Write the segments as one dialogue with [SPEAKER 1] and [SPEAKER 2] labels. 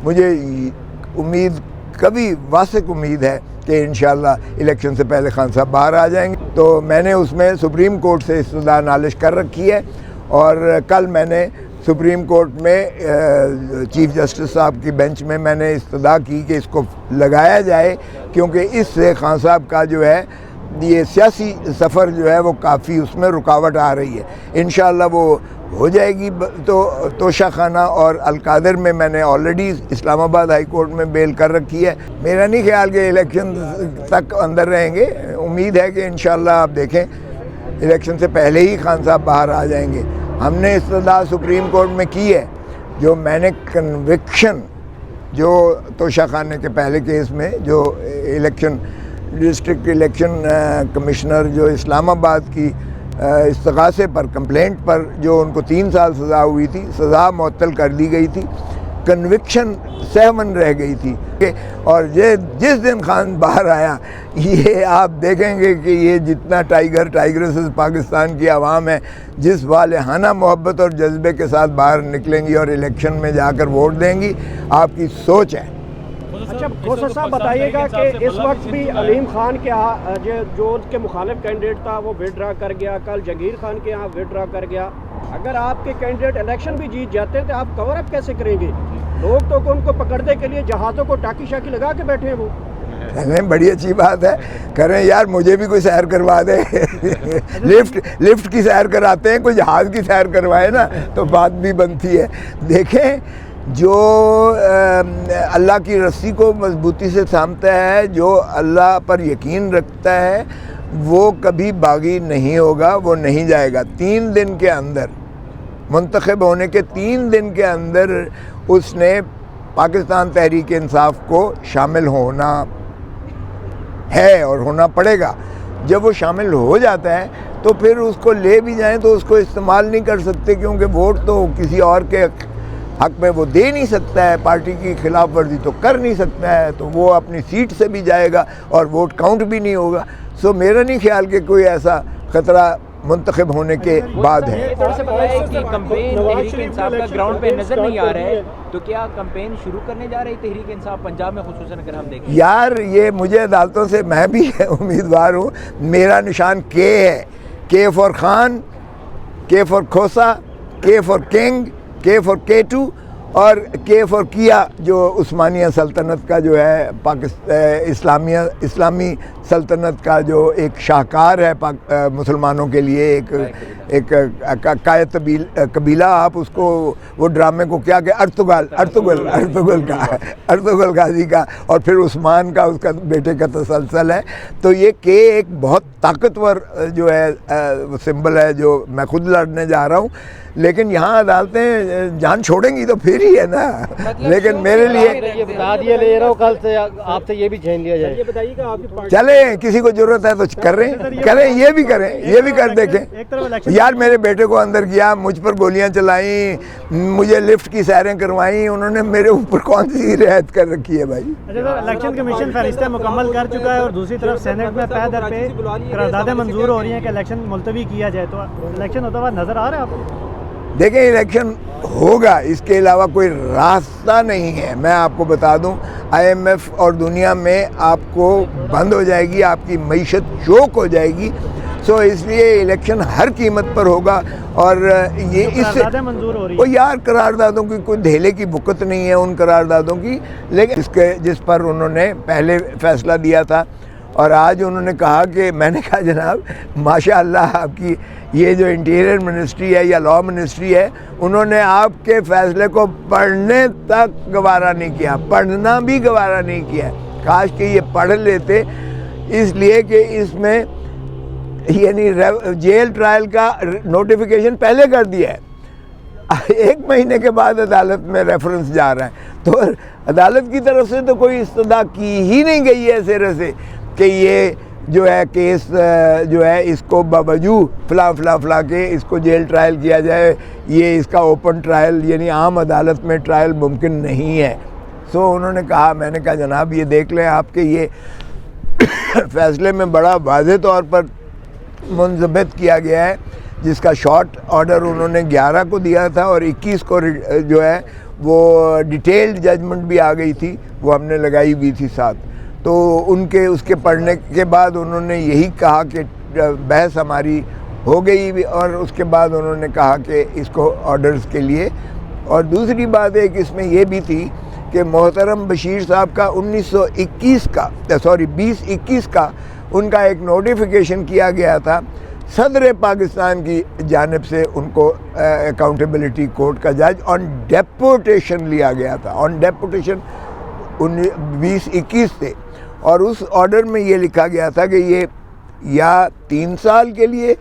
[SPEAKER 1] मुझे उम्मीद कभी वासिक उम्मीद है कि इंशाअल्लाह इलेक्शन से पहले खान साहब बाहर आ जाएंगे। तो मैंने उसमें सुप्रीम कोर्ट से इस्तदा नालिश कर रखी है और कल मैंने सुप्रीम कोर्ट में चीफ जस्टिस साहब की बेंच में मैंने इस्तदा की कि इसको लगाया जाए, क्योंकि इससे खान साहब का जो है ये सियासी सफ़र जो है वो काफ़ी उसमें रुकावट आ रही है। इंशाअल्लाह वो हो जाएगी। तो तोशा खाना और अलकादर में मैंने ऑलरेडी इस्लामाबाद हाई कोर्ट में बेल कर रखी है। मेरा नहीं ख्याल कि इलेक्शन तक अंदर रहेंगे। उम्मीद है कि इंशाअल्लाह आप देखें इलेक्शन से पहले ही खान साहब बाहर आ जाएंगे। हमने इस्तदा सुप्रीम कोर्ट में की है, जो मैंने कन्विक्शन जो तोशा खाने के पहले केस में जो इलेक्शन डिस्ट्रिक्ट इलेक्शन कमिश्नर जो इस्लामाबाद की इस्तगासे पर कंप्लेंट पर जो उनको 3 साल सज़ा हुई थी, सज़ा मुअत्तल कर दी गई थी, कन्विक्शन सहमन रह गई थी। और ये जिस दिन खान बाहर आया, ये आप देखेंगे कि ये जितना टाइगर्स पाकिस्तान की आवाम है, जिस वालेहाना मोहब्बत और जज्बे के साथ बाहर निकलेंगी और इलेक्शन में जाकर वोट देंगी, आपकी सोच है।
[SPEAKER 2] अच्छा खोसा साहब बताइएगा कि इस वक्त भी अलीम खान के यहाँ जो उसके मुखालिफ कैंडिडेट था वो विड्रा कर गया, कल जगीर खान के यहाँ विड्रा कर गया। अगर आपके कैंडिडेट इलेक्शन भी जीत जाते हैं तो आप कवर अप कैसे करेंगे? लोग तो उनको पकड़ने के लिए जहाज़ों को टाकी शाकी लगा के बैठे हैं वो।
[SPEAKER 1] नहीं, बड़ी अच्छी बात है, करें यार, मुझे भी कोई सैर करवा दे। लिफ्ट की सैर कराते हैं, कोई जहाज़ की सैर करवाए ना तो बात भी बनती है। देखें, जो अल्लाह की रस्सी को मजबूती से थामता है, जो अल्लाह पर यकीन रखता है, वो कभी बागी नहीं होगा, वो नहीं जाएगा। 3 दिन के अंदर, मुंतखब होने के 3 दिन के अंदर उसने पाकिस्तान तहरीक इंसाफ को शामिल होना है और होना पड़ेगा। जब वो शामिल हो जाता है तो फिर उसको ले भी जाएं तो उसको इस्तेमाल नहीं कर सकते, क्योंकि वोट तो किसी और के हक में वो दे नहीं सकता है, पार्टी की खिलाफ वर्जी तो कर नहीं सकता है, तो वो अपनी सीट से भी जाएगा और वोट काउंट भी नहीं होगा। सो मेरा नहीं ख्याल कि कोई ऐसा ख़तरा मुंतखब होने के बाद है।
[SPEAKER 3] कंपेन तहरीक इंसाफ का ग्राउंड पे नजर नहीं आ रहा है, तो क्या कंपेन शुरू करने जा रही तहरीक इंसाफ पंजाब में, खुसूसन अगर हम देखें?
[SPEAKER 1] यार, ये मुझे अदालतों से, मैं भी उम्मीदवार हूँ, मेरा निशान के है, के फॉर खान, के फॉर खोसा, के फॉर किंग, के फॉर K2 और के फॉर किया, जो उस्मानिया सल्तनत का जो है इस्लामी सल्तनत का जो एक शाहकार है मुसलमानों के लिए, एक कायद कबीला, आप उसको वो ड्रामे को क्या कहे, अर्तुगल गाजी का, और फिर उस्मान का, उसका बेटे का तसलसल है। तो ये के एक बहुत ताकतवर जो है सिंबल है, जो मैं खुद लड़ने जा रहा हूँ। लेकिन यहाँ अदालतें जान छोड़ेंगी तो फिर ही है ना। लेकिन मेरे लिए
[SPEAKER 2] ये बता दिया ले रहा हूँ, कल से आपसे ये भी छीन लिया जाए। ये बताइएगा आपकी
[SPEAKER 1] चले, किसी को जरूरत है तो करें, ये भी करें, ये भी कर देखें। यार, मेरे बेटे को अंदर किया, मुझ पर गोलियां चलाई, मुझे लिफ्ट की सैरें करवाई, उन्होंने मेरे ऊपर कौन सी रियायत कर रखी है भाई?
[SPEAKER 2] इलेक्शन कमीशन फरिश्ता मुकम्मल कर चुका है और दूसरी तरफ सेनेट में पै दर पे करारदादें मंजूर हो रही हैं कि इलेक्शन मुलतवी किया जाए, तो इलेक्शन होता हुआ नजर आ रहा है आपको?
[SPEAKER 1] देखें, इलेक्शन होगा, इसके अलावा कोई रास्ता नहीं है। मैं आपको बता दूं, IMF और दुनिया में आपको बंद हो जाएगी, आपकी मईशत चोक हो जाएगी। सो इसलिए इलेक्शन हर कीमत पर होगा। और ये इससे
[SPEAKER 2] मंजूर हो रही
[SPEAKER 1] है, यार, करारदादों की कोई धेले की बुकत नहीं है उन करारदादों की, लेकिन जिस पर उन्होंने पहले फैसला दिया था। और आज उन्होंने कहा कि, मैंने कहा जनाब माशाअल्लाह, आपकी ये जो इंटीरियर मिनिस्ट्री है या लॉ मिनिस्ट्री है, उन्होंने आपके फैसले को पढ़ने तक गवारा नहीं किया, पढ़ना भी गवारा नहीं किया। काश कि ये पढ़ लेते, इसलिए कि इसमें यानी जेल ट्रायल का नोटिफिकेशन पहले कर दिया है, 1 महीने के बाद अदालत में रेफरेंस जा रहा है। तो अदालत की तरफ से तो कोई इस्तदा की ही नहीं गई है सिरे से कि ये जो है केस जो है इसको बावजू फला के इसको जेल ट्रायल किया जाए, ये इसका ओपन ट्रायल यानी आम अदालत में ट्रायल मुमकिन नहीं है। सो उन्होंने कहा, मैंने कहा जनाब ये देख लें, आपके ये फैसले में बड़ा वाज़ेह तौर पर मुंज़बित किया गया है, जिसका शॉर्ट ऑर्डर उन्होंने 11 को दिया था और 21 को जो है वो डिटेल्ड जजमेंट भी आ गई थी, वो हमने लगाई हुई थी साथ। तो उनके उसके पढ़ने के बाद उन्होंने यही कहा कि बहस हमारी हो गई भी, और उसके बाद उन्होंने कहा कि इसको ऑर्डर्स के लिए। और दूसरी बात एक इसमें यह भी थी कि मोहतरम बशीर साहब का 2021 का उनका एक नोटिफिकेशन किया गया था सदर पाकिस्तान की जानिब से, उनको अकाउंटेबिलिटी कोर्ट का जज ऑन डेपुटेशन लिया गया था, ऑन डेपुटेशन 2021 से। और उस ऑर्डर में ये लिखा गया था कि ये या 3 साल के लिए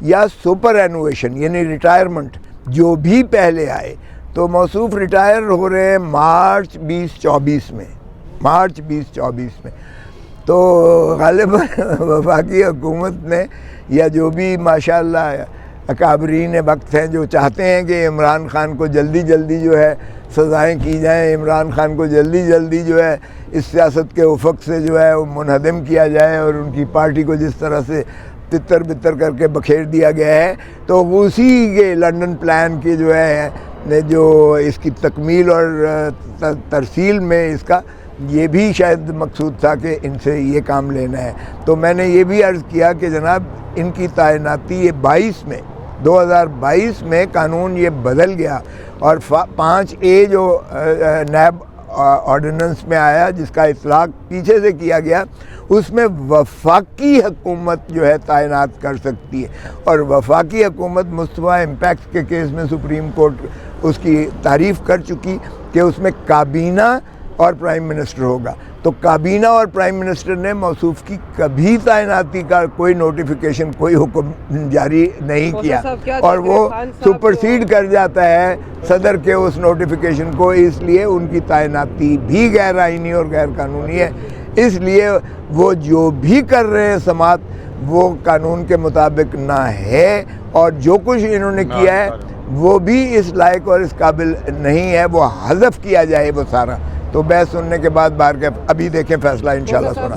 [SPEAKER 1] या सुपर एनुएशन यानी रिटायरमेंट जो भी पहले आए, तो मौसूफ रिटायर हो रहे हैं मार्च 2024 में। तो ग़ालिबन वफाकी हुकूमत ने या जो भी माशाअल्लाह अकाबरीन वक्त हैं जो चाहते हैं कि इमरान ख़ान को जल्दी जो है सज़ाएँ की जाएँ, इमरान ख़ान को जल्दी जो है इस सियासत के उफ़क़ से जो है वो मुनहदम किया जाए और उनकी पार्टी को जिस तरह से तितर बितर करके बखेर दिया गया है, तो उसी के लंदन प्लान के जो है जो इसकी तकमील और तरसील में इसका ये भी शायद मकसूद था कि इनसे ये काम लेना है। तो मैंने ये भी अर्ज़ किया कि जनाब इनकी तैनाती ये 2022 में कानून ये बदल गया और 5A जो नैब ऑर्डिनेंस में आया जिसका इतलाक़ पीछे से किया गया, उसमें वफाकी हुकूमत जो है तैनात कर सकती है। और वफाकी हुकूमत मुस्तफ़ा इम्पैक्ट के केस में सुप्रीम कोर्ट उसकी तारीफ़ कर चुकी कि उसमें काबीना और प्राइम मिनिस्टर होगा। तो काबीना और प्राइम मिनिस्टर ने मौसूफ की कभी तैनाती का कोई नोटिफिकेशन, कोई हुक्म जारी नहीं किया और वो सुपरसीड कर जाता है सदर के उस नोटिफिकेशन को, इसलिए उनकी तैनाती भी गैर आइनी और गैर कानूनी है। इसलिए वो जो भी कर रहे हैं समात वो कानून के मुताबिक ना है, और जो कुछ इन्होंने किया है वो भी इस लायक और इस काबिल नहीं है, वो हज़फ किया जाए वो सारा। तो बहस सुनने के बाद बाहर के अभी देखें फैसला इंशाल्लाह सुना।